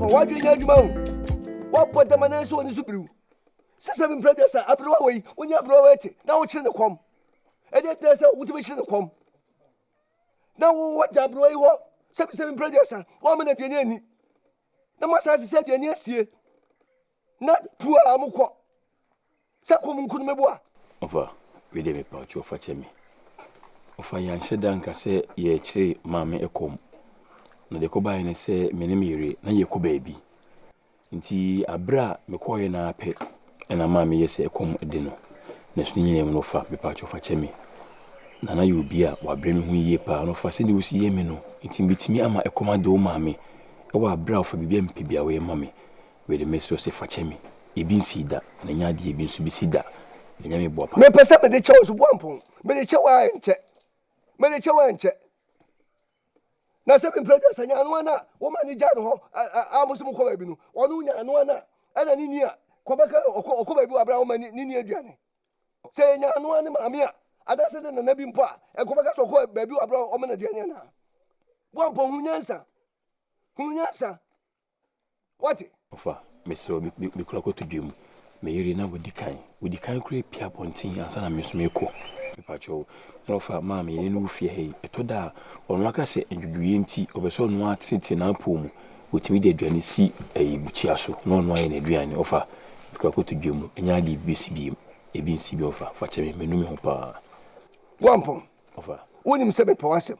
Why do you know what put the man so on the super? 7 brothers are up away when you are brought now it's in the com. And yet there's a motivation to come. Now what job do I want? 7 brothers are 1 minute in any. The master said, yes, here. Not poor Amuko. Sakum couldn't be boa. Over, we did me pouch of me. Of I answered Danka say, ye tree, mammy a comb. No, the combine say, Minimiri, na ye co baby. Inti abra me koye na pet, and a mammy yes a comb a dinner. Nesni name no fa, be pouch of a me. Nana you be a wa bring me ye pa, no for sending you see me no. It beat me ama a commando mammy. Our brow for BMP be away, mammy. Where the master say fachemi. E bin see that, and yadi bin to be see that. The Yami Bop. Me perceive the chose 1 point, but the chow and check. But the chow and check. Now 7 brothers and Yanwana, woman in Jano, almost Mokobinu, or Nuna and Wana, and an India, Quebec or Kobabu Abraham Ninia Diani. Say Yanwana Mamia, and that's it in the Nebim Pa, and Quebec or Babu Abraham Omana Diana. 1 point Hunyasa. What? Ofa, Mr. Bicloco to Jim. May you remember the kind create Pia Pontin and Sana Miss Miko. Pacho, and offer mammy in no fear, a toda, or Nakase and Yuinti of a son what sits in our poom, which we did when see a buchiaso, non wine a drian offer. Bicloco to Jim, and Yadi BCB, a BCB offer, Fatchemi, Menumi Hopa. 1 point. Offer. Wouldn't him 7 poasem.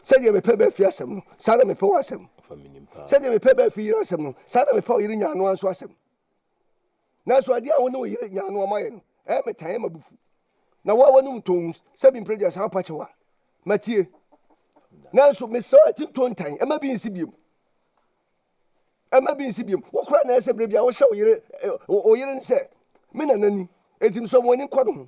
Said you may pay fiasem, Sada me poasem. Said you may pay fiasem, Sada me po in your one swasem. Now, so I don't know Yan Mayan, every time a buff. Now, what one tones, 7 predators, how patchawa. Mathieu. Now, so Miss Saw at 2 time, Emma being Sibium. Emma being Sibium. What cry as a baby? I will show you, or you didn't say. Minanani, it him someone in Quadum.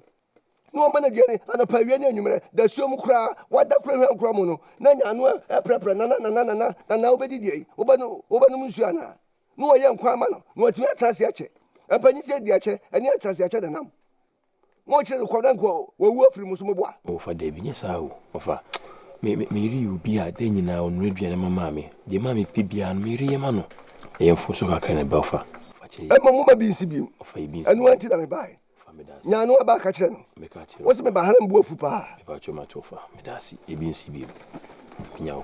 No man again, and a pioneer, the sum cry, what the prayer cromono, Nana, a prepper, nana, and nobody day, Obano, Musiana. No young Quamano, no to a transiache. And Penny said the ache, and yet transiache the num. Much of the Quadanco will work for Musumba. Oh, for David, yes, I offer. May you be a day now on Ribian and Mammy, the mammy Pibia and Miri Mano. I am for so I can buffer. And my mama be Sibium, and wanted I buy. Yano about Catchen. What's my Bahan Bufupa? About your matofa, Medasi, Ibin Sibium. Pinyao.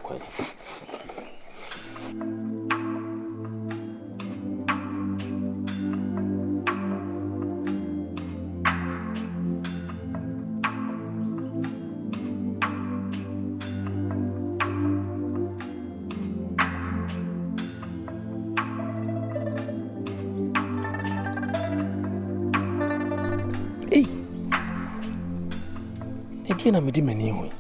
Etienne a midi meni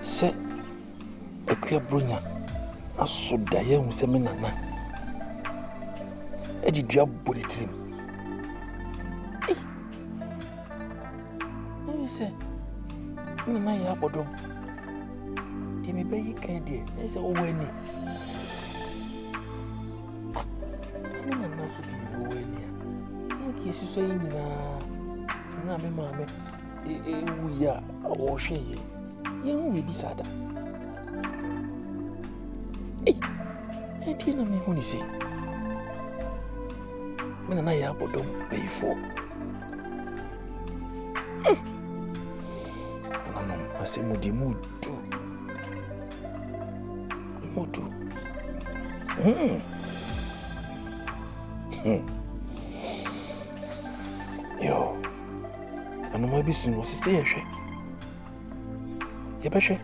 se ekua bronya aso daye hu se menana edi dua bolitrim se menana ya bodom emi be yi kan die se o wani menana so di o wani ki su so yi na na me mama wu ya o hwe ye yen wi bi sada eti na me hu ni se me na ya bodom beifo mama asimu di mudu yo ano mo bisun wo sisi yehwe yebehwe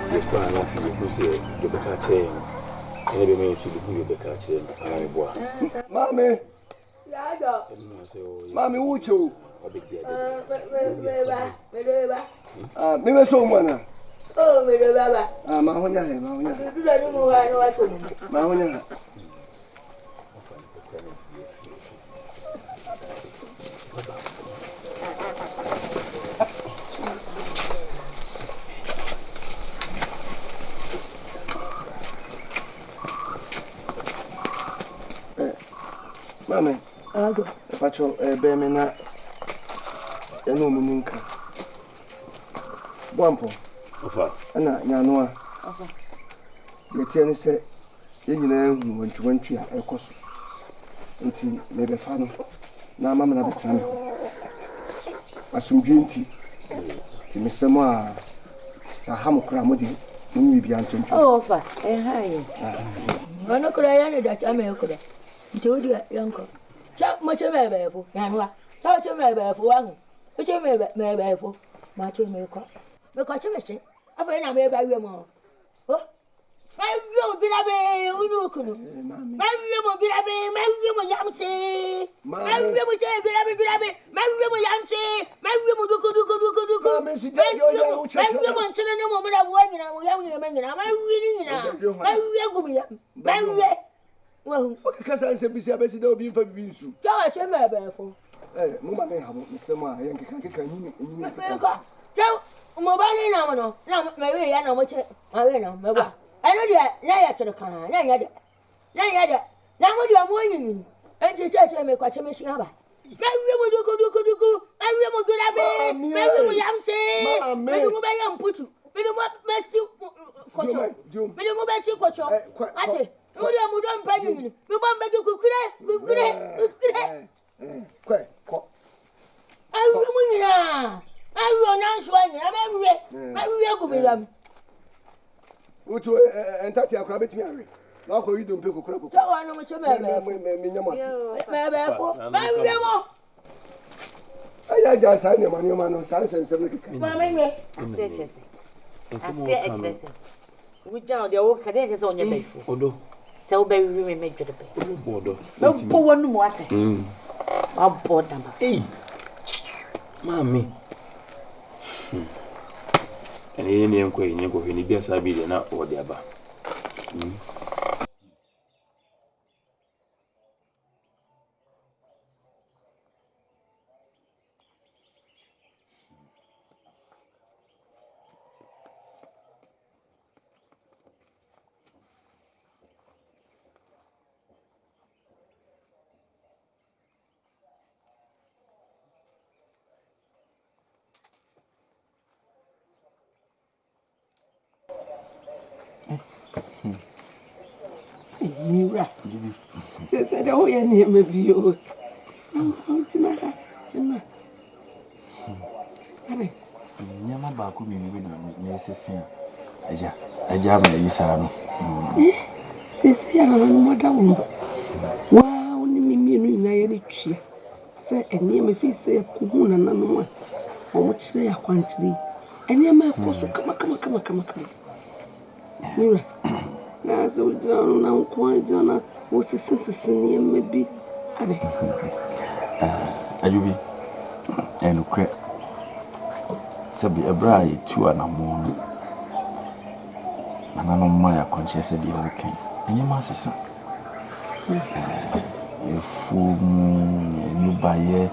se kwa na fi ko se de beka che ene be me chi bu beka che ana bo mame yado mame wucho mime so mwana oh me do baba mahonya mahonya mame Ago. Pacho Bemina Enomuninka. Wampo. Ana Yanua. Yetiani say, Yenina went to a cost. Until maybe Fano. Now, Mamma Betano. Asumjinti. Timisa Sahamukramodi. Oh, fa, hi. One could I add that I may have could. Told you, uncle. Chop much of a bearful, Yanua. Touch of a bearful one. Which you may bearful. Much you may call. Because you say, I find I may buy you more. Oh, my real Billabe, Unuku. My real Billabe, my real Yamsi. My real Billabe, my real Yamsi. My real Duku. My real well, what can I say? Bessie, there will be for being so. Josh, I'm a bearful. Eh, Mamma, I have some Yankee can you. Mobile now, Mary, I know what I know. I know that, lay to the car, lay at now what you are warning, and you tell me what you missing about. My will do, I will do that. My young say, I am put you. We don't want mess you, we don't want you, Cocho. I don't pay you. We won't make you cook. I will win. I will not swing. I will go with them. Which way and Tatia Crabbit Mary? Now, you don't pick a crab. So I know what you I just signed your money on Sans and 7. I say, excessive. We down the old cadets on your bed. Although, so very we make the bed. No poor one water. I'll board them. Hey, Mammy. And any inquiry, you go in the gas, I be the not or the above. Mira, they said, oh, yeah, near me view. Nyama baako mi wi na esese aja ma yisa no sese ya na no moda wo wa oni mi no ina ye retwa se ene ma fi se ko hu na no a o mo kire ya kwantire ene ma ko so kama mira na so jano na ko jana wo sese ne ma bi ade ayubi enu kre sabi ebra yi tu anamo no manano ma ya conscious de okay enye ma sesa efu mu baye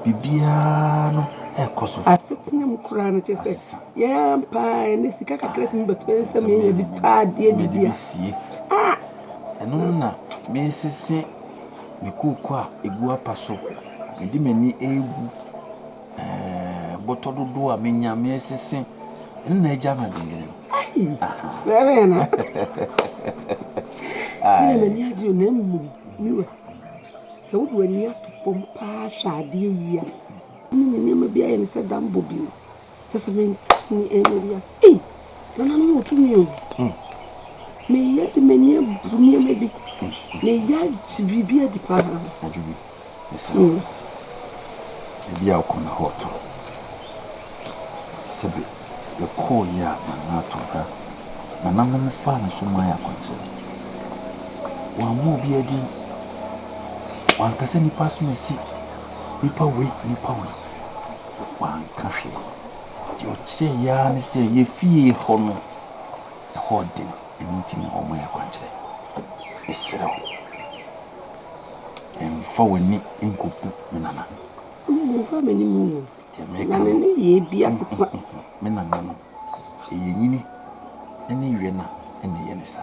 bibia no ekoso asetina mu kura no chese ya mpa ne sika kakret mi beto ense me nya bi tade dia ah eno na me sese me kuku a egu apaso edi mani egu botodo do a menya me sese na eja ma de bebe na ni me ni aji o na mu miwa se wo do ani atofom pa hwade yia ni me bia ye se dambo bi just me ni enias na no to mi o me ye de meni abu ni me bi me ya bibia di pa na ajubi esa bia o kona hoto sebe the call ya na to ha na na mo fa na so ma ya kwanje wa mo bi adi wan kase ni pass me si nipa we wan kafe yo che ya ni se ye fie ho no ho din enti na o ma ya kwanje esira fa wani enkopu menana fa meni mu na ne ye bia sesa menana no eyini ene wie na ene ye ne sa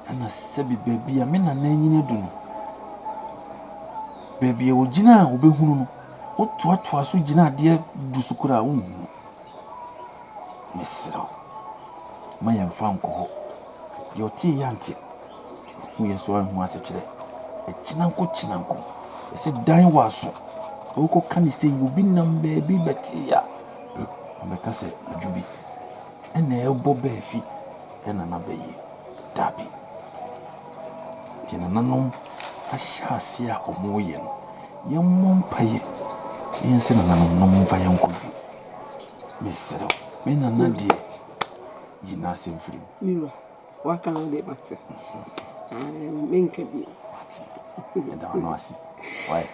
ana sabi bebia menana nyine du no baby o gina obehunu no o toa so gina de busukura wo mesro ma ya mfa nko yo ti yanti hu yeso an hu asechire e chinanko ese dan waso o ko kan se obi nam baby betia ameka se ajubi ena e bo ba fi ena na bayi dabi tina nanom ashasi a omoye no yemmom paye yense na nanom va yanko mesero me na na die yina semfiri miro waka no de bate menka bi ya da no asi why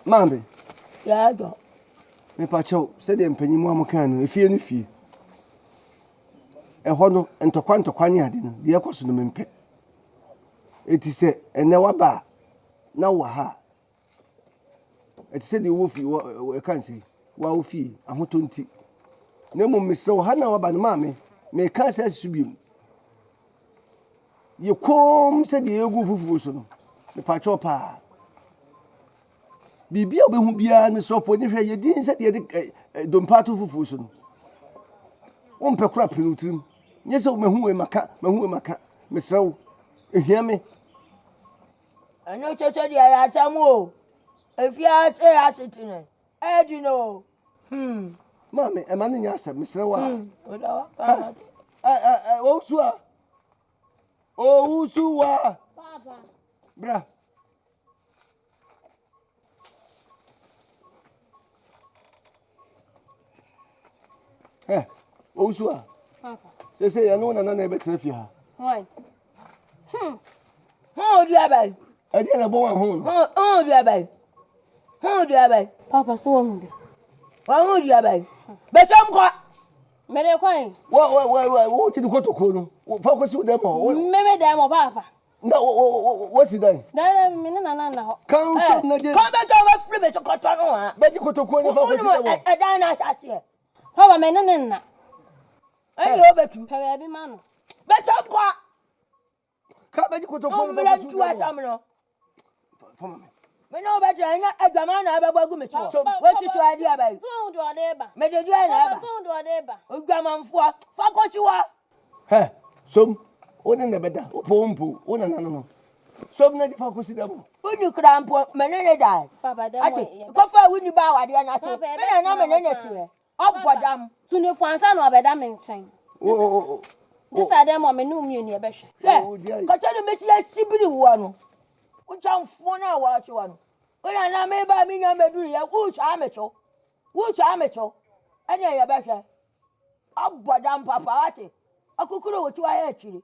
mambe ya do me pacho se de mpanyimu amukan no efie no fie eho no ntokwa nya ade no de ekoso no mempe eti se ene waba na wa ha eti se de wo fi wo kan se wa wo fi ahotonti na mo meso ha na waba no maame me kan se asubim ye kom se de egu fufu so no me pacho pa bibia obehu bia me sofo ni hwe ye din se de dompato fufu so no wo mpe kura penutrim nyese wo mehu we maka mesrew ehia me ano chocho dia ya chamu o efia se asitine edi no mame e manu nya asem mesrew a oda o usua Papa bra o usua Papa se ya no na e betre fi ha why ho dia bai ade na bo wa ho dia bai Papa so mu bi wa ho dia bai betam kwa mere kwan wo ti ko to ko no fa ko si dem ho meme da mo Papa na wo si dan da me na ho kan so na je ko betam wa free betam ko to no ha be ko to ko ni fa ko si dem e dan na sache Papa me na e yo betu pewe bi ma no betam kwa ka be ko to ko o ni me fa la ko si tu a dem cham no fa mame me no betu anya adwama na abagu me cho we ti tu ade abai so do ode ba me de dia na aba so do ode ba odwamanfo fa ko chi wa som oni na beda opompo ona na no som na di fa ko si dem unu krampo me ne dai Papa da ati mo ko fa wuni ba wa de na chi me na me ne ti obodam tuni fansa no obeda me nchen this ade mo me no mi ni e be hwe ka tell me ti sibiri wo no uchamfo na wa chi wa no ona na me ba mi nya meduru ya ucha amecho ene ya be hwe obodam papa ati akukuru wo ti wa ya chiri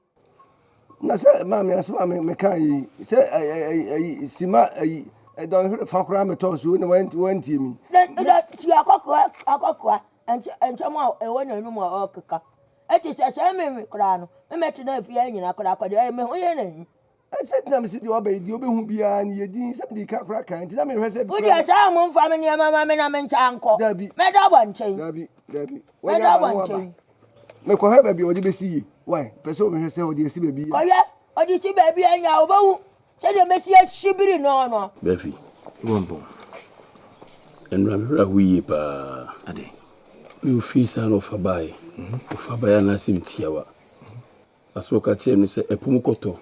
na se mame asma me kan yi se sima don hwe fa kura me to so ni wanti mi da ti akokwa enchemo e wona nu mo okeka eti se me kura no me ti na afia nyina kura kwade me ho ye na yi se tinam si di oba di obehu bia na ye din se di ka kura kan ti na me hwe se udi acha mo mfa me ne mama me na me ncha anko dabi me da bonchen dabi me da bonchen me ko hwe ba bi odi besi yi why pese o me hwe se odi esi ba bi ko ye odi ti ba bi anya obawu se de mesi shibiri no Befi, wampo. Enra mira huyi pa ade mi ofisa no fabai. Ofabaya na simtiawa. Asoka chem ni se epumu koto.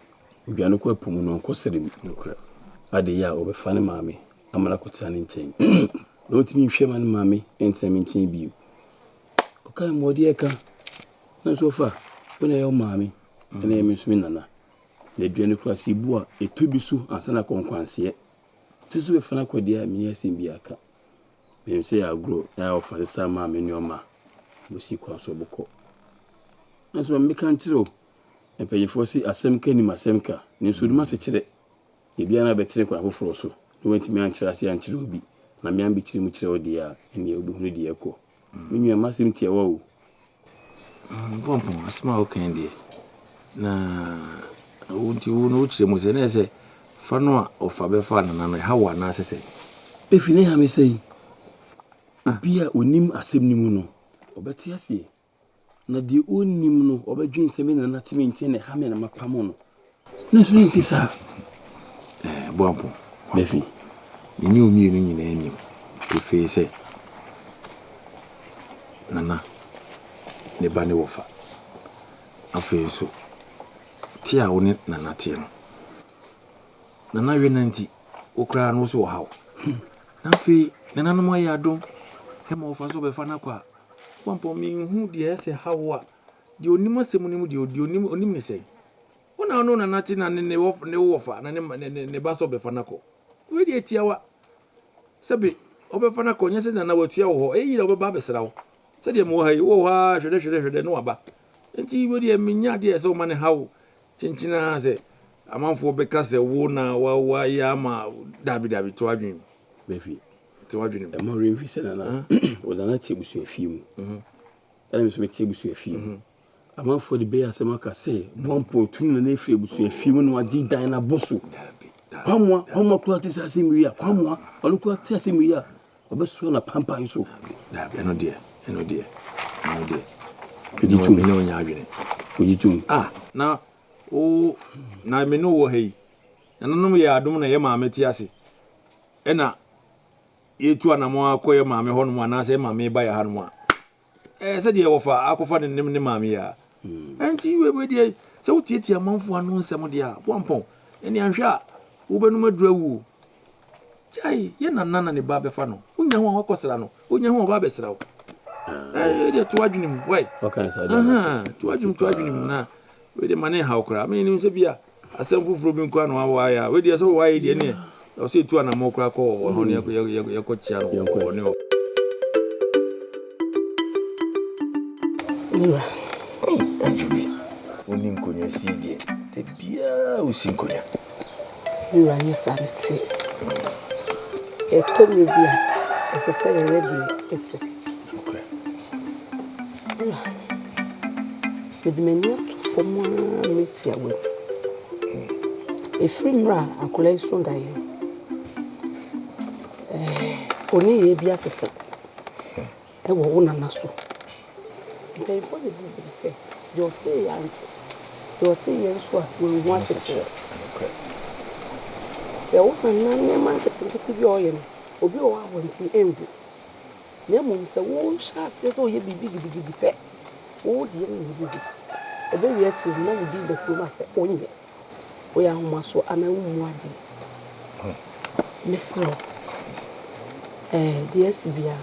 Obiano ko epumu no ko serem. Ade ya obefane maame. Amana kotia ne nchen. No timi hwe man maame ensem nchen biu. Okai modi eka. Na sofa, wona yo maame. Na yemi sumi nana. Le duane kura sibu a etubisu ansana konkwanse. Tusu be fana kwadia mi asim bi aka. Me say agro na ofa sa ma me nyoma. Mo si kwa so boko. Naso me kan tiro. E peyifo si asem ka ni masem ka. Ni suduma se kire. E bia na betere kwa foforo so. No wanti me ankyira se ankyire obi. Na me ambi kire mu kire odi a ene obi hunu di ekọ. Me nwa masem tie wa o. Bompo asma o kan die na wonti wo no kire mu se na se fa no a ofa be fa na na ha wa na sese Efine ha me sei. Bia onim asem ni mu no. Obeti asie. Na di onim no obedwin se me na natime ntie ne ha me na mapamo no. Na so nti sa. Buampo. Befi. You knew me in any. If he say, Nana, the banner offer. I feel so. Tia on it, Nana Tiano. Nana Renanti, Okra no so how. Nafi, Nana Moya don't. Him of us over Fanaqua. One for me who dear say how the only ceremony the only say. One I know nothing and the offer and the bass of the Fanaco. We did Tiawa. Sabi, over Fanaco, yes, and I will tell her, over Babesrow. Said him, oh, should know about. And see, would you mean, dear, so many how Chinchina say, a month for because a wona, why yama, dabby to him. Befi. To him. A more infant was an table to a few. And Miss Table to a few. A month for the bear, as Maka say, 1.2 and a few to a few when I did dine a bosso. Come on, how much qualities as in we are, come on, or look what tells him we are. A best one a pampa so. No dear, no dear, no dear. Did you know Yagin? Would you too? Ah, now, oh, now I may know what he. And I know we are doing a yama metiasi. Ena, you two and a more queer mammy horn one as a mammy by a hand one. Said you offer, I could find a name mammy. And see where dear, so titty a month for unknown some dear, 1 pound, and the answer, Uber drew. Jay, you're not none of the Babby Fano. Who know what Cosano, who know what Babby Slow. To argue him, wait. What can I say? To argue him now. With the money, how crab, I mean, him to be a simple from Quano wire, with the so wide in here. I'll see 2 and a more crack or honey, your coach. Only could you see the beer who sing. You are your sanity. A told beer, as I said already, with many for one meets your way. A free mra, a collection die. Only a biasa. I will own a nasso. Before the people say, your tea, auntie, your tea, and sure, will once a chair. So, and marketing to be oil, or be all wanting envy. Nemo is a wall shall say, oh, you be big pet. Oh, dear, a very actually never did the poor master only. We are almost so unknown. Miss Row, dear Sibia.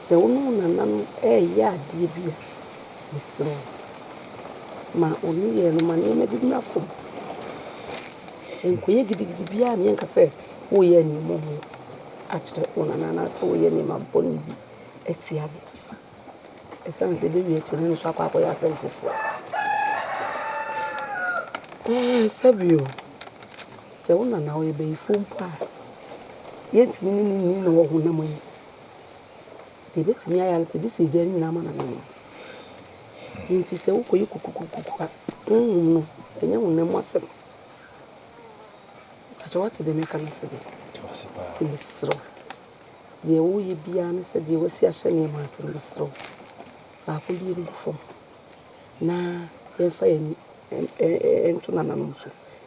So, no, none, yeah, dear beer. Miss Row. My only and my name did not form. And queer giddy beer, and Yanka said, oh, yeah, any moment. Actually, one another, so we name a bonny Etiam. A son said, baby, and shop up with yourself before. Sabio. So now you be full pie. Yet, meaning no one. They bet me, I said, this is Jenny Naman. It is so you cook. No, and you will never say. But what did they make an accident? To Miss Row. The old Biana said you were see a shiny mass in Miss Row. I could leave before. Now, if I ain't to none,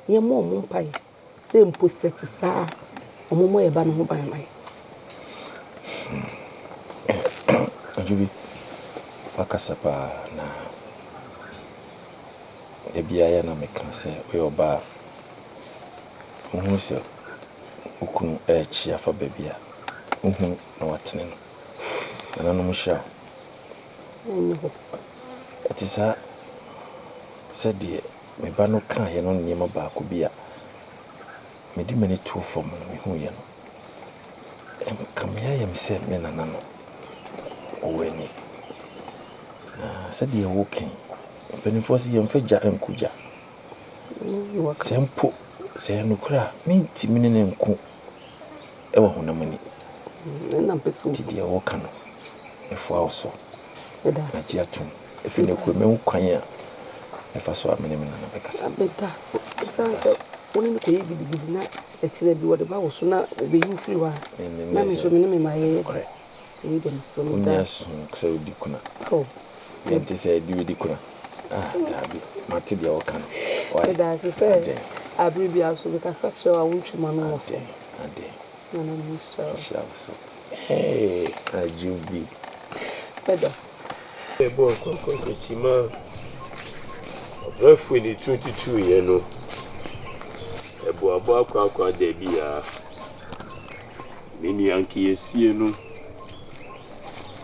near more moon pie. Same posted to Sa, or more a banner by my. Juby, Pacasapa now. The Biana make say, we are bar. Who say? Ukunu chia for baby. No what name. And I'm sure. It is a said, dear, me bano can you know near my back could be a many 2 from me who you know. And come here, I said, men and nano. Oh, any. Said you're walking. Benefos young Feja and Kuja. Sempo. Say no cra, me timinin and cook. Ever on a money. And I'm pursuing dear Wakano. If also, that's dear too. If you know, could me quire. If I saw a minimum, because I bet that's it. Sounds only to be night. Actually, do what the bow so now be you free one. And then so many my head. See them so yes, so dicuna. Oh, and to say, do you dicuna? Ah, Darby, Martidia Wakano. Why, that's a fair. Abribia so because such a won't you man of Ade. no Mr. Shavs. Hey, Juby. Better. The boy Chima. Roughly 22 years no. A boy kwa debia. Mini Yankee no.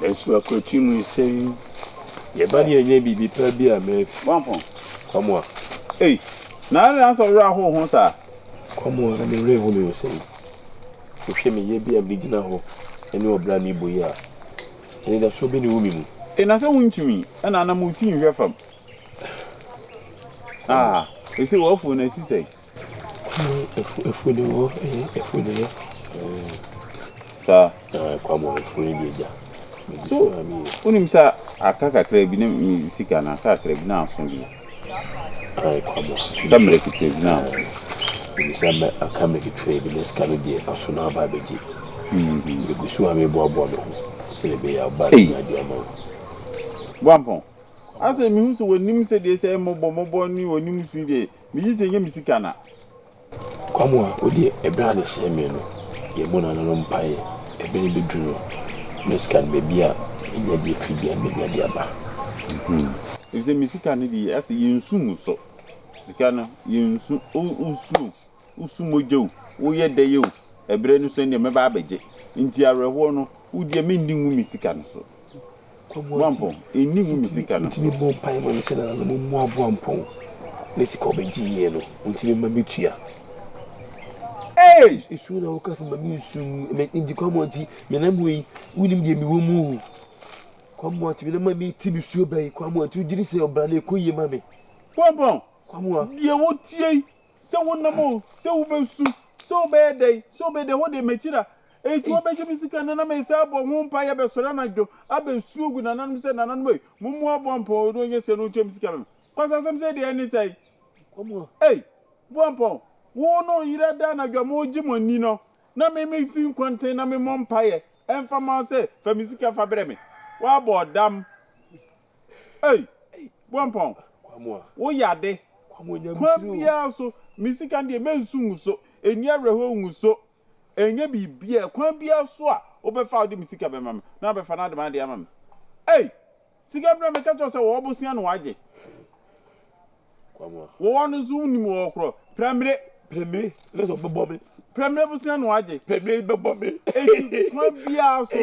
And so I continue saying, your body and ye be probably a man. Come on. Hey, now that's all right, home, sir. Come on, and the revenue you say. If you may be a beginner, and you are brandy boy. And there's so many women. And as I went to me, and I'm moving here from. Ah, it's a wolf when I say. If we do, Sir, come on, if we be there. So, when him say, I can't crab in music and I can't crab now from you. I come on. Don't make it trade now. I can't make a trade in this kind of day. I should not buy the G. You could show me Bob. So they be a bad idea. Wampon. As a news when Nim said they say mobile new or news today, me using a musicana. Come on, would you a brand of semen? Your mona non pie, a very big drew. Miss can be a in your dear Phoebe and maybe a diaba. If the musicana as a yin soon so. The canna, yin soon, Usumo, oh, yet the you, a brand new send your babaji. In Tiara Warno, would you mean new musican so? Wampon, a new musicana. Until you more pie when you said a little more wampon. Let's call me Giello until you meet here. Hey, it's soon our cousin, but you soon make in the commodity. Menamwe, wouldn't give me one. Come on, you never meet Timmy Subay. Come on, you didn't say your brother, Kuya, mammy. Wampon, come on, dear, what ye? So one more, so bad day, so bad what they make it. It will make a musican and I may say, but won't buy a Bessoranajo. I've been so good and I'm saying another way. Mumma Wampo doing a no James Cameron. Because as I'm saying, the end say, come on, hey, Wampo. Wo no yira da na dwamo jimoni no na me mixing contain na me mompire emfa ma say fa misika fa breme wa bodam hey bompon kwamo wo yade kwamo nyam bia so misika de mensungu so eni areho nguso enye bibia kwan bia so a obefa de misika be mam na be fa na de ma de amam hey sika breme ka cho say wo bosia no waje kwamo wo no zo ni mo okro primary Premier, let's go, Bobby. Premier was an waje. Premier, Bobby. Mabia, so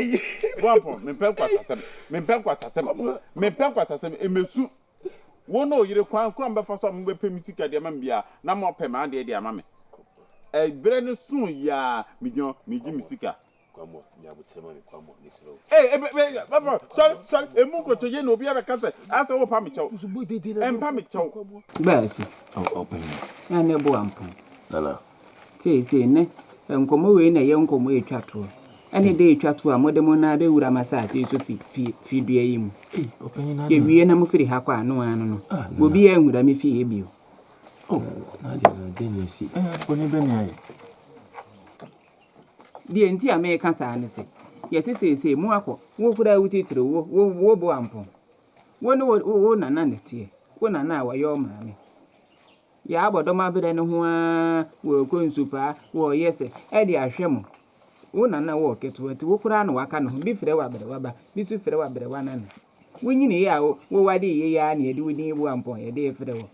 Wampon, me penquas as a mesu. One no, you require crumble for some weapon music at the Mambia, no more pema, dear mammy. A brand soon, ya, medium, musica. Come on, you have to come on this road. Hey, sorry, a muco to Yeno, be a castle, as a pamicho, and pamicho. Bertie, open. And a boampon. Nana. Say, ne, and come away in a young come away chatro. Any day chatro, a modemona, they would have massage you to feed him. Open your we enemy for the haqua, no one. Will be a with a me fee you. Oh, then you see. Only the entire American sign say, yet it say, Moaco, what could I with it through? Wo boampon. One word, none tea. One an hour, your mammy. Ya but my bed and one will go in super, or yes, Eddie Ashemo. One and I walk it to walk around, walk on, be fair, be too fair, but one. When you know, why do ye and you do need one point a day for the war.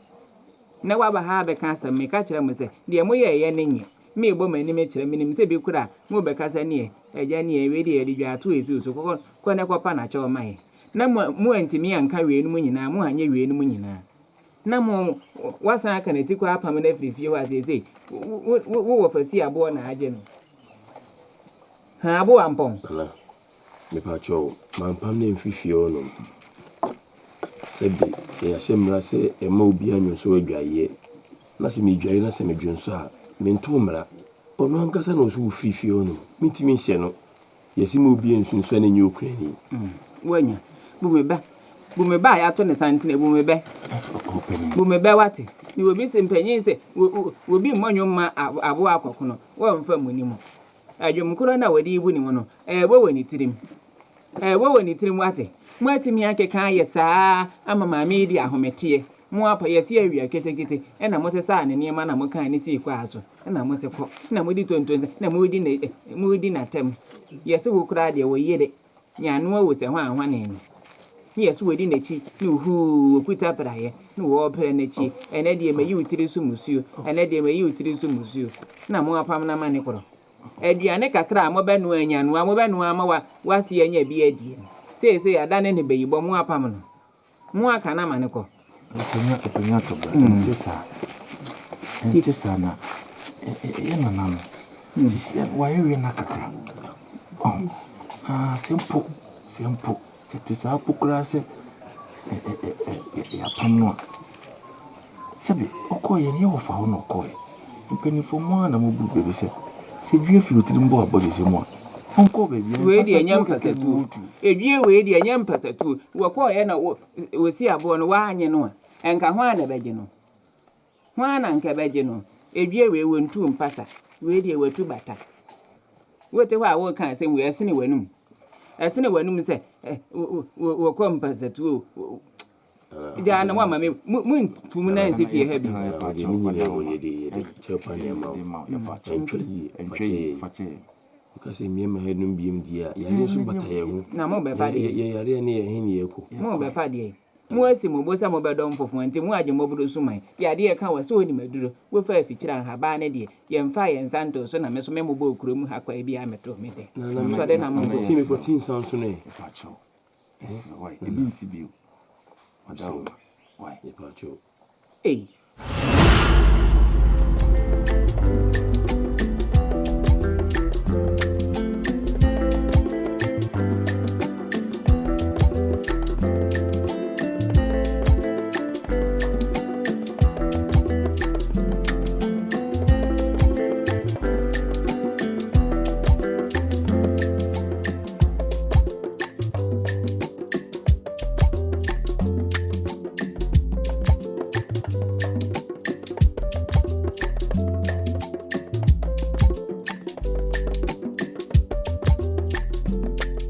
Now, I have a cancer, may catch them and say, dear Moya, ye, me woman, image, meaning say, be could move because I near a Jenny, ready, you are 2 years old, when I go panacho or my. No more into me and carry any money now, more and you any money now. No more, what's I can take up on every few as they say. What for see a born agent? Ha, boampon. Me pacho, my pammy fifio. Say a similar say a mobian so a ye. Nassimi Jana semi junsa, mentumra, or no Cassano who fifio, meeting Sheno. Yes, he will be in Sunshine in Ukraine. When you boom me by after the Santine, boom me back. Boom me by what? You will be some pennies, will be monument a walk, one from Winimo. A young corona would be winning one, a woman it him. A woman it him what? Mwati mi ake kan yes I'm a media hometie mo apa ye ti awia ketekete na mo se sa ne niema na mo kan ne si kwa aso na mo se kɔ na mo di tontonze na mo di na tem ye se wo kura de wo yede nya no wo se hwan hwan ne ye se wo di na chi ne hu okuta praye ne wo pere na chi ene de me yi utiri so musuo ene de me yi utiri so musuo na mo apam na mane koro aduane kakra mo benu anya no mo benu ama wa si anya bi adie se adane ne beyibo mo apam no mo aka na mane kɔ Epenya to bra. Ntisa na. Na no. Sisi wa yewe na kakra. Simple. Se tisa pokura se ya pam no. Sabi, okoye ni wo fa ho no okoye. Mpenifo mo na mo bu bebe se dwie fi otiri mbo abode se mo. Onko baby. We di anyam kasatu. Edwie we di anyam pasatu. Wo koye na wo si abo no wa anye no. Enka hwa na beje no. Hwa na nka beje no. Edwie we wontu mpasa. We di wetu bata. Wote hwa wo kan se we asene wanum. Asene wanum se wo ko mpasatu. Ja na wa mame mun tumu na ntifie ha bi. Because me ma hedum biem dia ya yesu bataye hu na mo be fa de ye yare ne ye hini ye ko mo be fa de mo asi mo bosa mo be dom fofo anti mo age mo budo suman ya de ka wa so ni maduro wo fa afikira ha ba ne de ye mfa ye nsanto so na me so me mo bo kurom ha kwa bi ameto me de so de na mo go timi 14 sound so ne pacho yes why e bi si bi why pacho eh